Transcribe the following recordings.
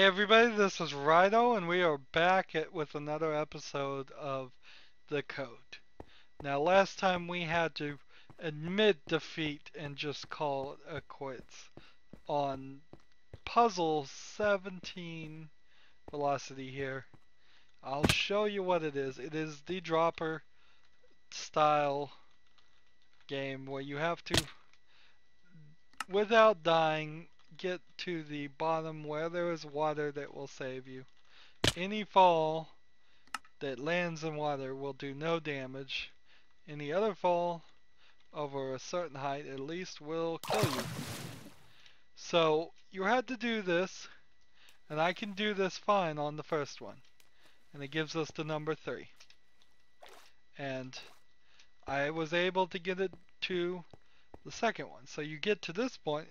Hey everybody, this is Rydo, and we are back with another episode of The Code. Now, last time we had to admit defeat and just call it a quits on puzzle 17 velocity here. I'll show you what it is. It is the dropper style game where you have to, without dying, get to the bottom where there is water that will save you. Any fall that lands in water will do no damage. Any other fall over a certain height at least will kill you. So you had to do this, and I can do this fine on the first one. And it gives us the number 3. And I was able to get it to the second one. So you get to this point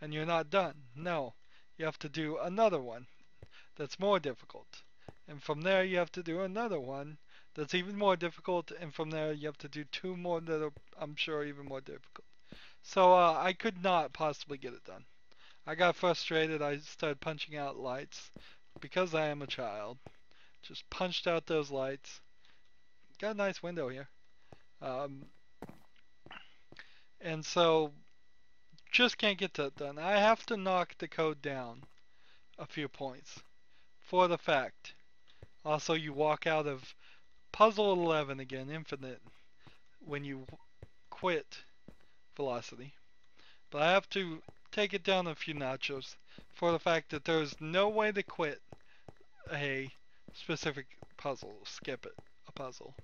and you're not done. No, you have to do another one that's more difficult. And from there you have to do another one that's even more difficult, and from there you have to do 2 more that are, I'm sure, even more difficult. So I could not possibly get it done. I got frustrated. I started punching out lights because I am a child. Just punched out those lights. Got a nice window here. Um, and so just can't get that done. I have to knock the code down a few points for the fact. Also, you walk out of puzzle 11 again, infinite, when you quit velocity. But I have to take it down a few notches for the fact that there's no way to quit a specific puzzle, skip it, a puzzle.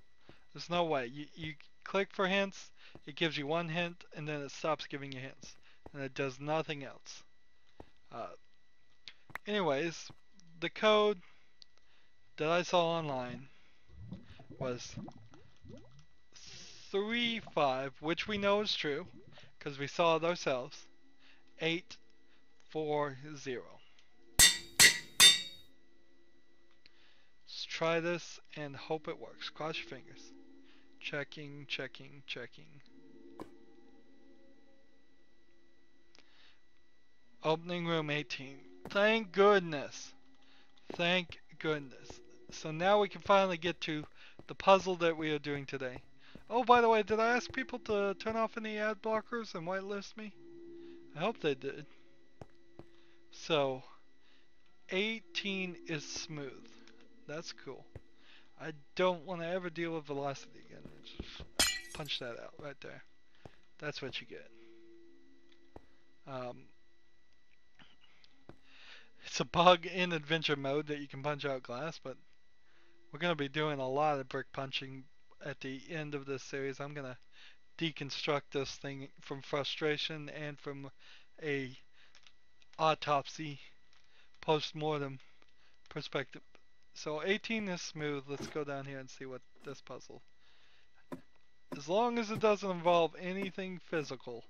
There's no way. You click for hints, it gives you one hint, and then it stops giving you hints. And it does nothing else. Uh, anyways, the code that I saw online was 3-5, which we know is true, because we saw it ourselves, 8-4-0. Let's try this and hope it works. Cross your fingers. Checking, checking, checking. Opening room 18. Thank goodness. Thank goodness. So now we can finally get to the puzzle that we are doing today. Oh, by the way, did I ask people to turn off any ad blockers and whitelist me? I hope they did. So, 18 is smooth. That's cool. I don't want to ever deal with velocity again. Just punch that out right there. That's what you get. Um, it's a bug in adventure mode that you can punch out glass, but we're going to be doing a lot of brick punching at the end of this series. I'm going to deconstruct this thing from frustration and from a autopsy post-mortem perspective. So 18 is smooth. Let's go down here and see what this puzzle. As long as it doesn't involve anything physical,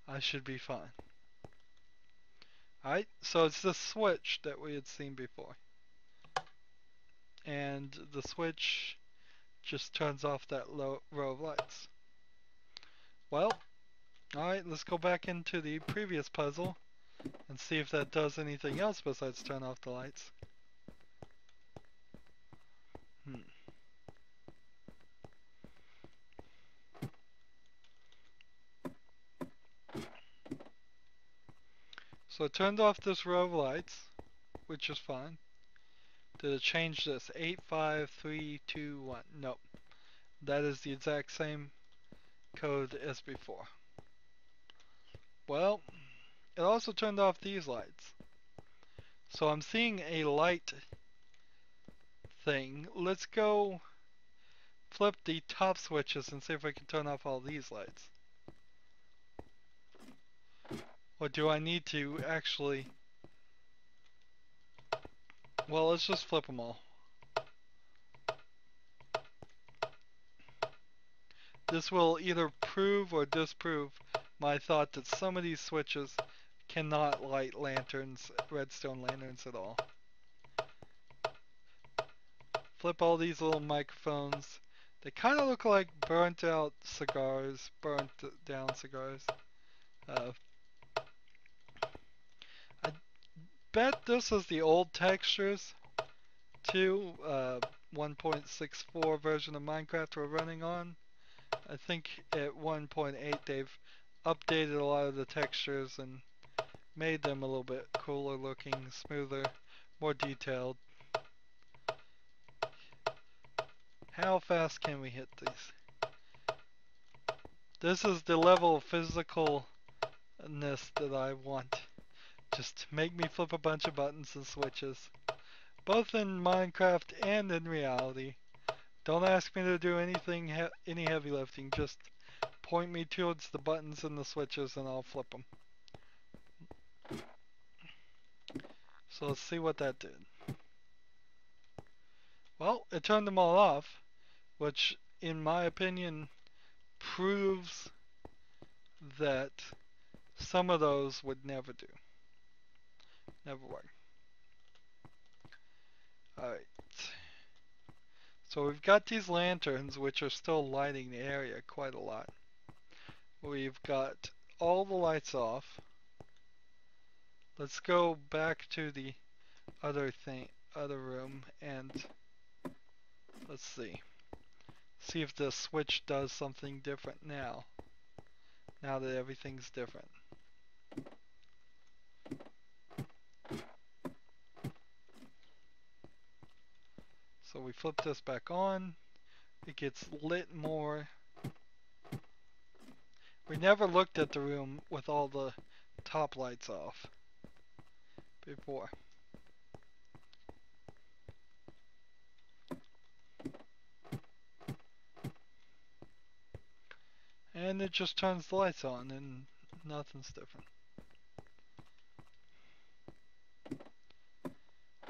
I should be fine. Alright, so it's the switch that we had seen before. And the switch just turns off that row of lights. Well, alright, let's go back into the previous puzzle and see if that does anything else besides turn off the lights. So it turned off this row of lights, which is fine. Did it change this? 8, 5, 3, 2, 1. Nope. That is the exact same code as before. Well, it also turned off these lights. So I'm seeing a light thing. Let's go flip the top switches and see if I can turn off all these lights. Or do I need to actually... Well, let's just flip them all. This will either prove or disprove my thought that some of these switches cannot light lanterns, redstone lanterns at all. Flip all these little microphones. They kind of look like burnt out cigars, burnt down cigars. bet this is the old textures too. 1.64 version of Minecraft we're running on. I think at 1.8 they've updated a lot of the textures and made them a little bit cooler looking, smoother, more detailed. How fast can we hit these? This is the level of physicalness that I want. Just make me flip a bunch of buttons and switches. Both in Minecraft and in reality. Don't ask me to do anything, any heavy lifting. Just point me towards the buttons and the switches and I'll flip them. So let's see what that did. Well, it turned them all off, which in my opinion proves that some of those would never do. Never work. Alright. So we've got these lanterns which are still lighting the area quite a lot. We've got all the lights off. Let's go back to the other room and let's see. See if the switch does something different now. Now that everything's different. So we flip this back on. It gets lit more. We never looked at the room with all the top lights off before. And it just turns the lights on and nothing's different.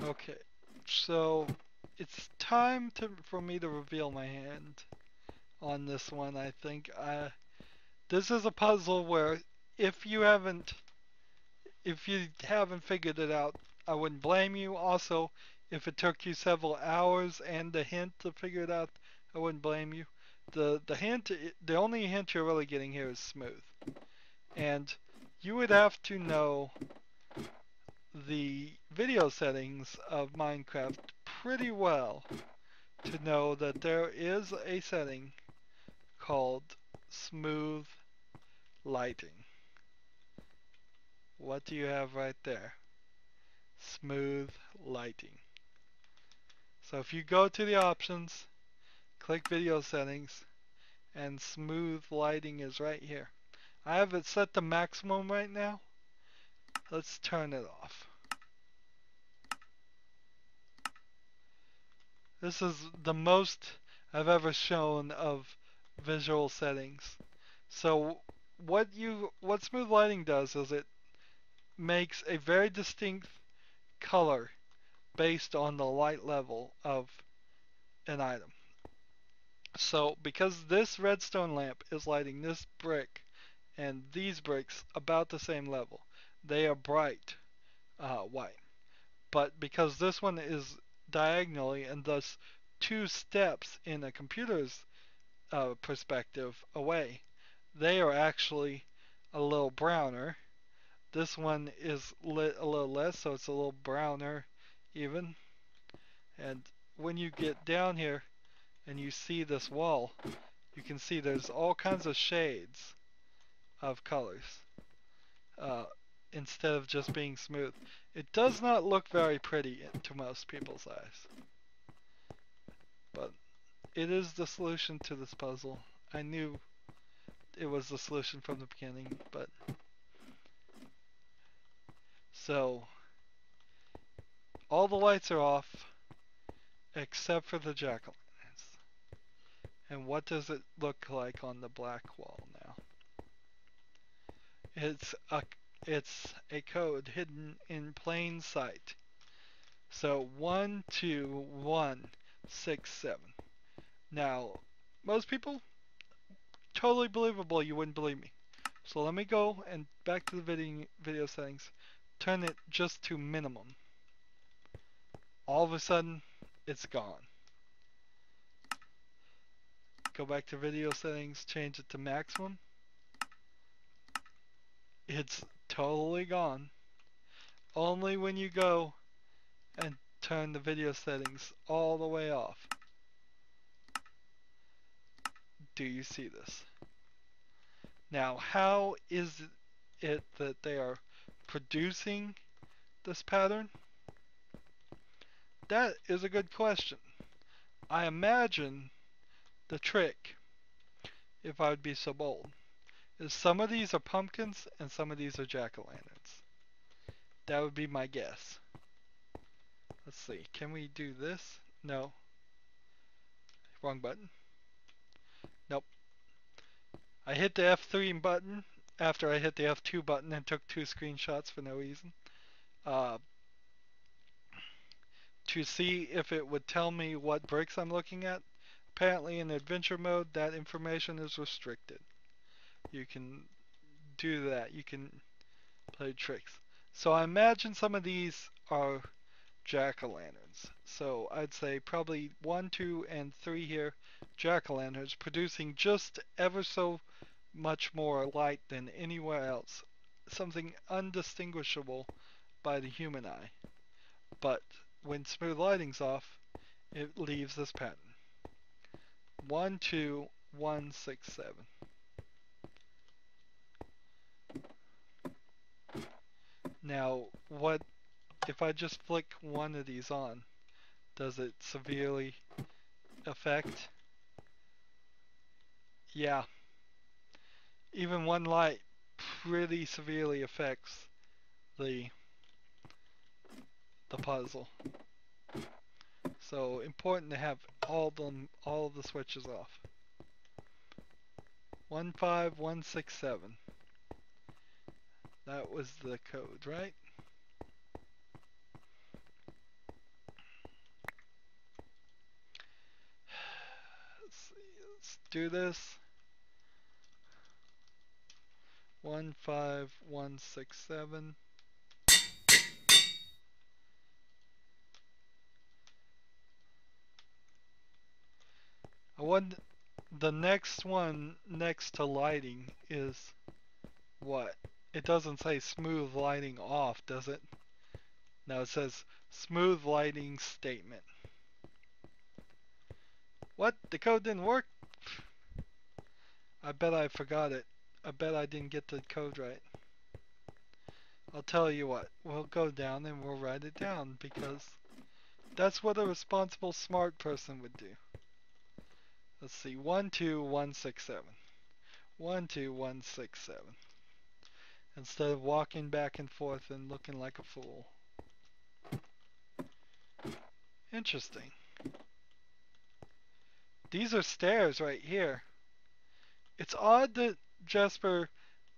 Okay, so it's time for me to reveal my hand on this one, I think. This is a puzzle where if you haven't figured it out, I wouldn't blame you. Also, if it took you several hours and a hint to figure it out, I wouldn't blame you. The only hint you're really getting here is smooth. And you would have to know the video settings of Minecraft pretty well to know that there is a setting called smooth lighting. What do you have right there? Smooth lighting. So if you go to the options, click video settings, and smooth lighting is right here. I have it set to maximum right now. Let's turn it off. This is the most I've ever shown of visual settings. So what smooth lighting does is it makes a very distinct color based on the light level of an item. So because this redstone lamp is lighting this brick and these bricks about the same level, they are bright white. But because this one is diagonally and thus 2 steps in a computer's perspective away, they are actually a little browner. This one is lit a little less, so it's a little browner even. And when you get down here and you see this wall, you can see there's all kinds of shades of colors instead of just being smooth. It does not look very pretty to most people's eyes, but it is the solution to this puzzle. I knew it was the solution from the beginning, but so all the lights are off except for the jack-o'-lanterns. And what does it look like on the black wall now? It's a code hidden in plain sight. So 12167. Now, most people, totally believable, you wouldn't believe me. So let me go and back to the video settings, turn it just to minimum. All of a sudden, it's gone. Go back to video settings, change it to maximum. It's totally gone. only when you go and turn the video settings all the way off do you see this. Now, how is it that they are producing this pattern? That is a good question. I imagine the trick, if I would be so bold, is some of these are pumpkins and some of these are jack-o'-lanterns. That would be my guess. Let's see, can we do this? No. Wrong button. Nope. I hit the F3 button after I hit the F2 button and took 2 screenshots for no reason. To see if it would tell me what bricks I'm looking at. Apparently in adventure mode that information is restricted. You can do that. You can play tricks. So I imagine some of these are jack-o'-lanterns. So I'd say probably 1, 2, and 3 here, jack-o'-lanterns, producing just ever so much more light than anywhere else. Something undistinguishable by the human eye. But when smooth lighting's off, it leaves this pattern. 1, 2, 1, 6, 7. Now, what if I just flick one of these on? Does it severely affect? Yeah. Even one light pretty severely affects the puzzle. So important to have all of the switches off. 1, 5, 1, 6, 7. That was the code, right? Let's see, let's do this. 1, 5, 1, 6, 7. The next one next to lighting is what? It doesn't say smooth lighting off, does it? No, it says smooth lighting statement. What? The code didn't work? I bet I forgot it. I bet I didn't get the code right. I'll tell you what, we'll go down and we'll write it down because that's what a responsible smart person would do. Let's see, 1, 2, 1, 6, 7. 1, 2, 1, 6, 7. Instead of walking back and forth and looking like a fool. Interesting. These are stairs right here. It's odd that Jasper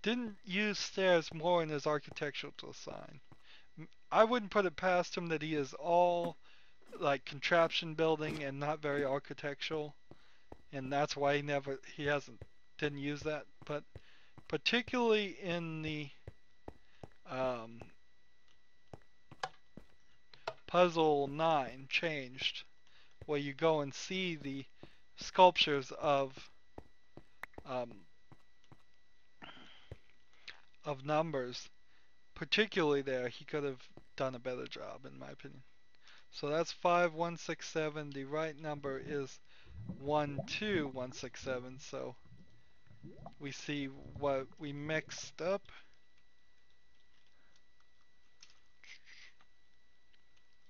didn't use stairs more in his architectural design. I wouldn't put it past him that he is all like contraption building and not very architectural, and that's why he didn't use that. But particularly in the puzzle 9 changed, where you go and see the sculptures of numbers, particularly there, he could have done a better job, in my opinion. So that's 5, 1, 6, 7. The right number is 1, 2, 1, 6, 7. So we see what we mixed up.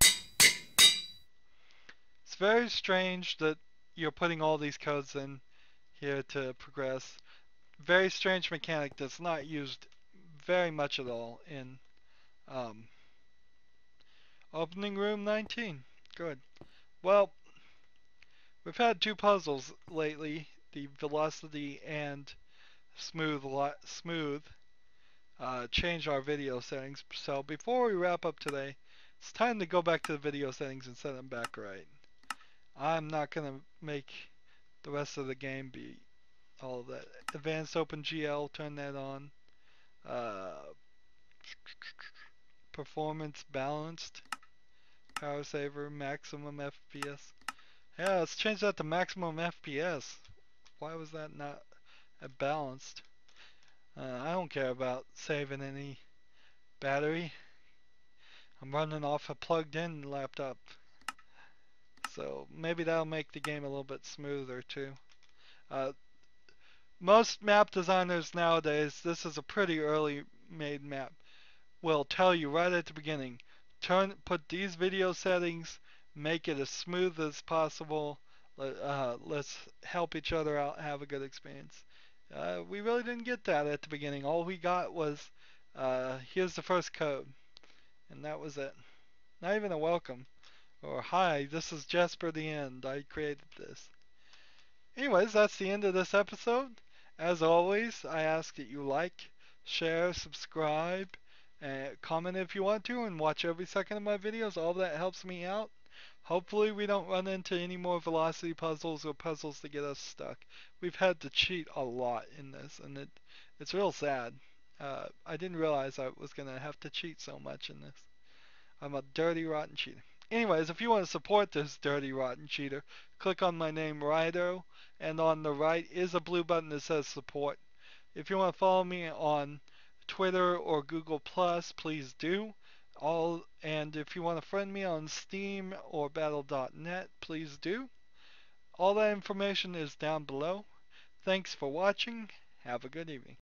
It's very strange that you're putting all these codes in here to progress. Very strange mechanic that's not used very much at all in opening room 19. Good. Well, we've had 2 puzzles lately, the velocity and smooth change our video settings. So before we wrap up today, it's time to go back to the video settings and set them back right. I'm not going to make the rest of the game be all of that. Advanced OpenGL, turn that on. Performance balanced. Power saver, maximum FPS. Yeah, let's change that to maximum FPS. Why was that not balanced? I don't care about saving any battery. I'm running off a plugged-in laptop, so maybe that'll make the game a little bit smoother too. Uh, Most map designers nowadays, this is a pretty early made map, will tell you right at the beginning, put these video settings, make it as smooth as possible. Let's help each other out, have a good experience. We really didn't get that at the beginning. All we got was, here's the first code, and that was it. Not even a welcome or hi. This is Jesper the End. I created this. Anyways, that's the end of this episode. As always, I ask that you like, share, subscribe, and comment if you want to, and watch every second of my videos. All that helps me out. Hopefully we don't run into any more velocity puzzles or puzzles that get us stuck. We've had to cheat a lot in this, and it's real sad. I didn't realize I was going to have to cheat so much in this. I'm a dirty, rotten cheater. Anyways, if you want to support this dirty, rotten cheater, click on my name, Rydo, and on the right is a blue button that says support. If you want to follow me on Twitter or Google Plus, please do. And if you want to friend me on Steam or Battle.net, please do. All that information is down below. Thanks for watching. Have a good evening.